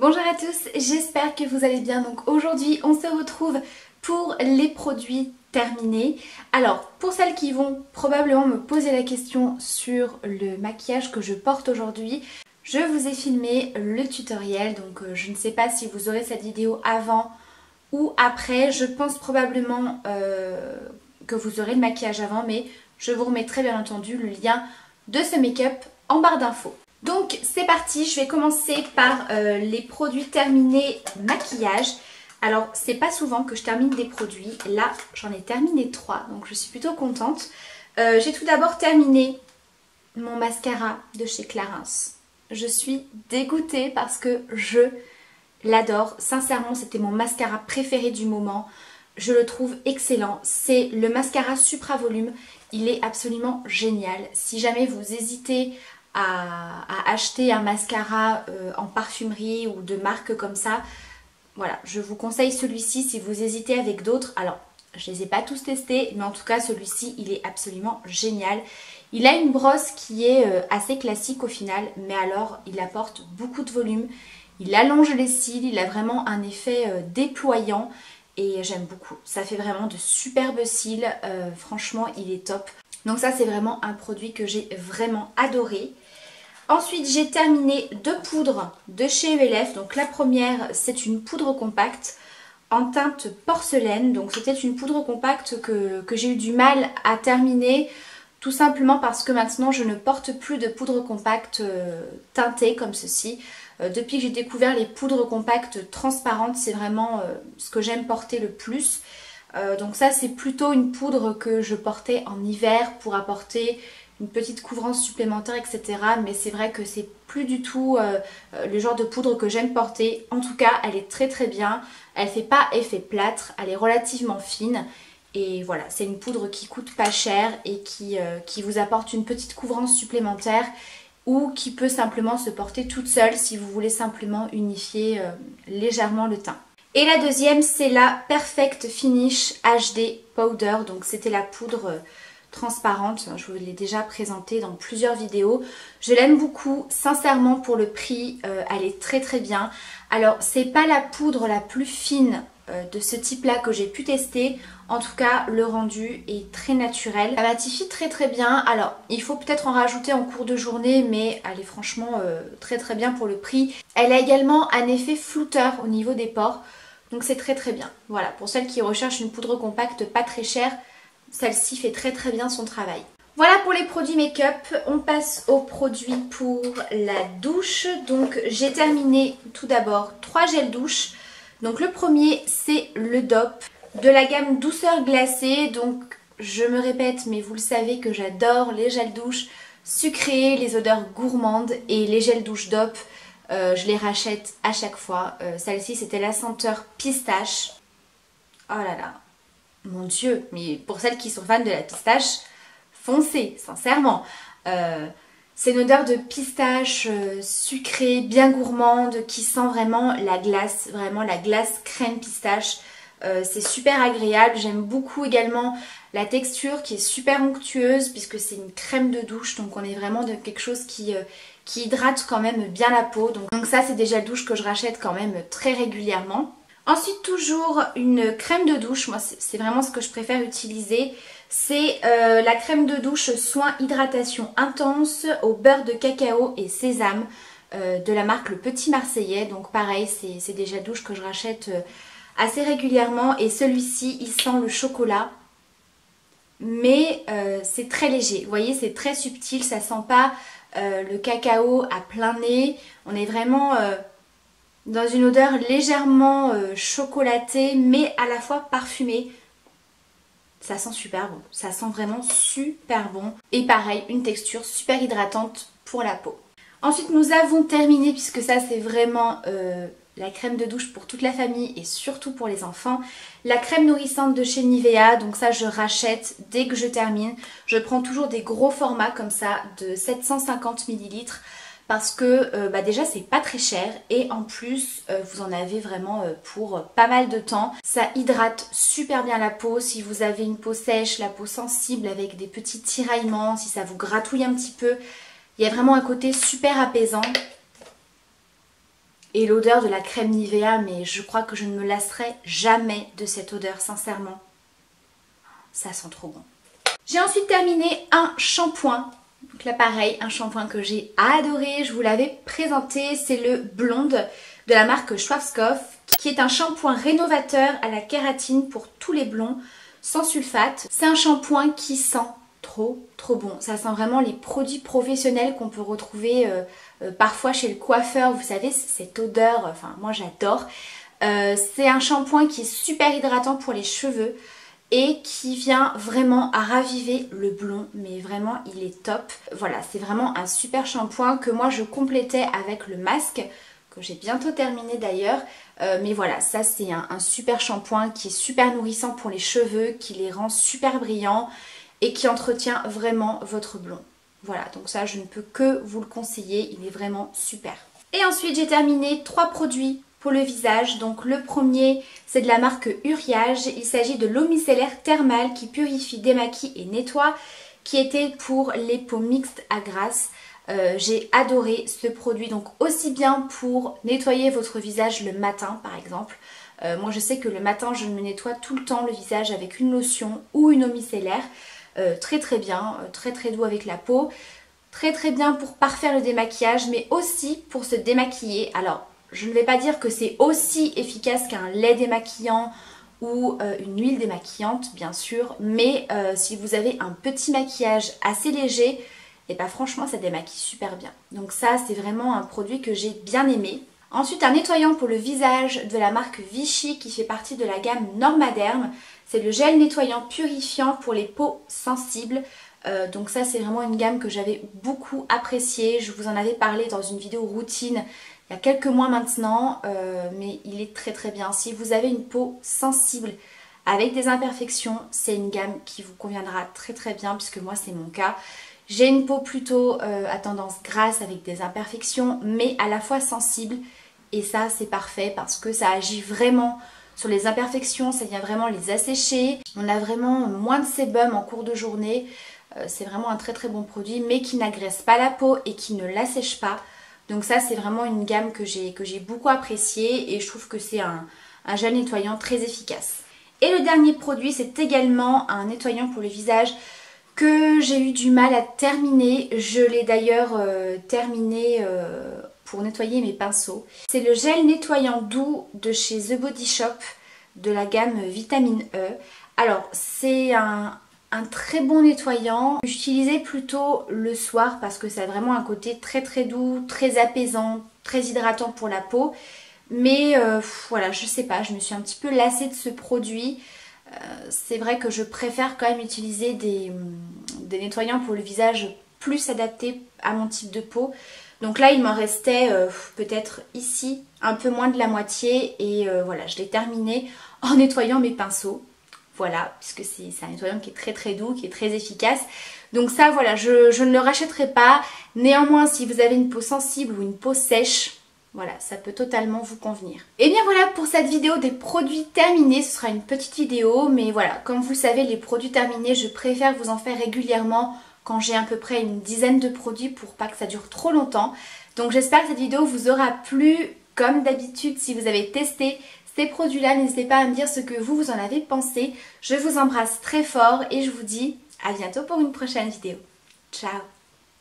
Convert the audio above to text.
Bonjour à tous, j'espère que vous allez bien. Donc aujourd'hui on se retrouve pour les produits terminés. Alors pour celles qui vont probablement me poser la question sur le maquillage que je porte aujourd'hui, je vous ai filmé le tutoriel. Donc je ne sais pas si vous aurez cette vidéo avant ou après. Je pense probablement que vous aurez le maquillage avant, mais je vous remettrai bien entendu le lien de ce make-up en barre d'infos. Donc c'est parti, je vais commencer par les produits terminés maquillage. Alors c'est pas souvent que je termine des produits, là j'en ai terminé 3, donc je suis plutôt contente. J'ai tout d'abord terminé mon mascara de chez Clarins. Je suis dégoûtée parce que je l'adore, sincèrement c'était mon mascara préféré du moment. Je le trouve excellent, c'est le mascara Supra Volume, il est absolument génial. Si jamais vous hésitez à acheter un mascara en parfumerie ou de marque comme ça, voilà, je vous conseille celui-ci si vous hésitez avec d'autres. Alors, je ne les ai pas tous testés, mais en tout cas celui-ci, il est absolument génial. Il a une brosse qui est assez classique au final, mais alors il apporte beaucoup de volume. Il allonge les cils, il a vraiment un effet déployant et j'aime beaucoup. Ça fait vraiment de superbes cils, franchement il est top. Donc ça c'est vraiment un produit que j'ai vraiment adoré. Ensuite j'ai terminé 2 poudres de chez ELF. Donc la première c'est une poudre compacte en teinte porcelaine. Donc c'était une poudre compacte que j'ai eu du mal à terminer. Tout simplement parce que maintenant je ne porte plus de poudre compacte teintée comme ceci. Depuis que j'ai découvert les poudres compactes transparentes, c'est vraiment ce que j'aime porter le plus. Donc ça c'est plutôt une poudre que je portais en hiver pour apporter une petite couvrance supplémentaire, etc. Mais c'est vrai que c'est plus du tout le genre de poudre que j'aime porter. En tout cas elle est très très bien, elle fait pas effet plâtre, elle est relativement fine. Et voilà, c'est une poudre qui coûte pas cher et qui vous apporte une petite couvrance supplémentaire ou qui peut simplement se porter toute seule si vous voulez simplement unifier légèrement le teint. Et la deuxième c'est la Perfect Finish HD Powder, donc c'était la poudre transparente, je vous l'ai déjà présentée dans plusieurs vidéos. Je l'aime beaucoup, sincèrement pour le prix, elle est très très bien. Alors c'est pas la poudre la plus fine de ce type là que j'ai pu tester, en tout cas le rendu est très naturel. Elle matifie très très bien, alors il faut peut-être en rajouter en cours de journée mais elle est franchement très très bien pour le prix. Elle a également un effet flouteur au niveau des pores, donc c'est très très bien. Voilà, pour celles qui recherchent une poudre compacte pas très chère, celle-ci fait très très bien son travail. Voilà pour les produits make-up, on passe aux produits pour la douche. Donc j'ai terminé tout d'abord 3 gels douche. Donc le premier c'est le DOP de la gamme douceur glacée. Donc je me répète mais vous le savez que j'adore les gels douche sucrés, les odeurs gourmandes, et les gels douche DOP je les rachète à chaque fois. Celle-ci c'était la senteur pistache. Oh là là, mon dieu, mais pour celles qui sont fans de la pistache, foncez, sincèrement. C'est une odeur de pistache sucrée, bien gourmande, qui sent vraiment la glace crème pistache. C'est super agréable, j'aime beaucoup également la texture qui est super onctueuse puisque c'est une crème de douche, donc on est vraiment dans quelque chose qui hydrate quand même bien la peau. Donc ça c'est des gels douche que je rachète quand même très régulièrement. Ensuite toujours une crème de douche, moi c'est vraiment ce que je préfère utiliser. C'est la crème de douche soin hydratation intense au beurre de cacao et sésame de la marque Le Petit Marseillais. Donc pareil, c'est des gels douche que je rachète assez régulièrement, et celui-ci il sent le chocolat. Mais c'est très léger, vous voyez c'est très subtil, ça sent pas le cacao à plein nez. On est vraiment dans une odeur légèrement chocolatée mais à la fois parfumée. Ça sent super bon, ça sent vraiment super bon. Et pareil, une texture super hydratante pour la peau. Ensuite nous avons terminé, puisque ça c'est vraiment la crème de douche pour toute la famille et surtout pour les enfants, la crème nourrissante de chez Nivea. Donc ça je rachète dès que je termine. Je prends toujours des gros formats comme ça de 750 ml. Parce que déjà c'est pas très cher, et en plus vous en avez vraiment pour pas mal de temps. Ça hydrate super bien la peau si vous avez une peau sèche, la peau sensible avec des petits tiraillements, si ça vous gratouille un petit peu. Il y a vraiment un côté super apaisant. Et l'odeur de la crème Nivea, mais je crois que je ne me lasserai jamais de cette odeur, sincèrement. Ça sent trop bon. J'ai ensuite terminé un shampoing. Donc là pareil, un shampoing que j'ai adoré, je vous l'avais présenté, c'est le Blonde de la marque Schwarzkopf, qui est un shampoing rénovateur à la kératine pour tous les blonds, sans sulfate. C'est un shampoing qui sent trop bon. Ça sent vraiment les produits professionnels qu'on peut retrouver parfois chez le coiffeur. Vous savez, cette odeur, enfin moi j'adore. C'est un shampoing qui est super hydratant pour les cheveux et qui vient vraiment à raviver le blond, mais vraiment il est top. Voilà, c'est vraiment un super shampoing que moi je complétais avec le masque, que j'ai bientôt terminé d'ailleurs. Mais voilà, ça c'est un super shampoing qui est super nourrissant pour les cheveux, qui les rend super brillants et qui entretient vraiment votre blond. Voilà, donc ça je ne peux que vous le conseiller, il est vraiment super. Et ensuite j'ai terminé 3 produits pour le visage. Donc le premier c'est de la marque Uriage, il s'agit de l'eau micellaire thermale qui purifie, démaquille et nettoie, qui était pour les peaux mixtes à grasse. J'ai adoré ce produit, donc aussi bien pour nettoyer votre visage le matin par exemple. Moi je sais que le matin je me nettoie tout le temps le visage avec une lotion ou une eau micellaire. Très bien, très doux avec la peau. Très bien pour parfaire le démaquillage, mais aussi pour se démaquiller. Alors je ne vais pas dire que c'est aussi efficace qu'un lait démaquillant ou une huile démaquillante bien sûr, mais si vous avez un petit maquillage assez léger, et bah franchement ça démaquille super bien. Donc ça c'est vraiment un produit que j'ai bien aimé. Ensuite un nettoyant pour le visage de la marque Vichy qui fait partie de la gamme Normaderm. C'est le gel nettoyant purifiant pour les peaux sensibles. Donc ça c'est vraiment une gamme que j'avais beaucoup appréciée. Je vous en avais parlé dans une vidéo routine il y a quelques mois maintenant. Mais il est très bien. Si vous avez une peau sensible avec des imperfections, c'est une gamme qui vous conviendra très bien puisque moi c'est mon cas. J'ai une peau plutôt à tendance grasse avec des imperfections mais à la fois sensible. Et ça c'est parfait parce que ça agit vraiment sur les imperfections, ça vient vraiment les assécher. On a vraiment moins de sébum en cours de journée. C'est vraiment un très bon produit mais qui n'agresse pas la peau et qui ne l'assèche pas. Donc ça c'est vraiment une gamme que j'ai beaucoup appréciée et je trouve que c'est un gel nettoyant très efficace. Et le dernier produit c'est également un nettoyant pour le visage que j'ai eu du mal à terminer. Je l'ai d'ailleurs terminé pour nettoyer mes pinceaux. C'est le gel nettoyant doux de chez The Body Shop de la gamme Vitamine E. Alors c'est un très bon nettoyant. J'utilisais plutôt le soir parce que ça a vraiment un côté très doux, très apaisant, très hydratant pour la peau. Mais voilà, je sais pas, je me suis un petit peu lassée de ce produit. C'est vrai que je préfère quand même utiliser des nettoyants pour le visage plus adaptés à mon type de peau. Donc là il m'en restait peut-être ici un peu moins de la moitié et voilà, je l'ai terminé en nettoyant mes pinceaux. Voilà, puisque c'est un nettoyant qui est très doux, qui est très efficace. Donc ça voilà, je ne le rachèterai pas. Néanmoins si vous avez une peau sensible ou une peau sèche, voilà, ça peut totalement vous convenir. Et bien voilà pour cette vidéo des produits terminés. Ce sera une petite vidéo, mais voilà, comme vous le savez, les produits terminés, je préfère vous en faire régulièrement quand j'ai à peu près une dizaine de produits pour pas que ça dure trop longtemps. Donc j'espère que cette vidéo vous aura plu. Comme d'habitude, si vous avez testé ces produits-là, n'hésitez pas à me dire ce que vous en avez pensé. Je vous embrasse très fort et je vous dis à bientôt pour une prochaine vidéo. Ciao!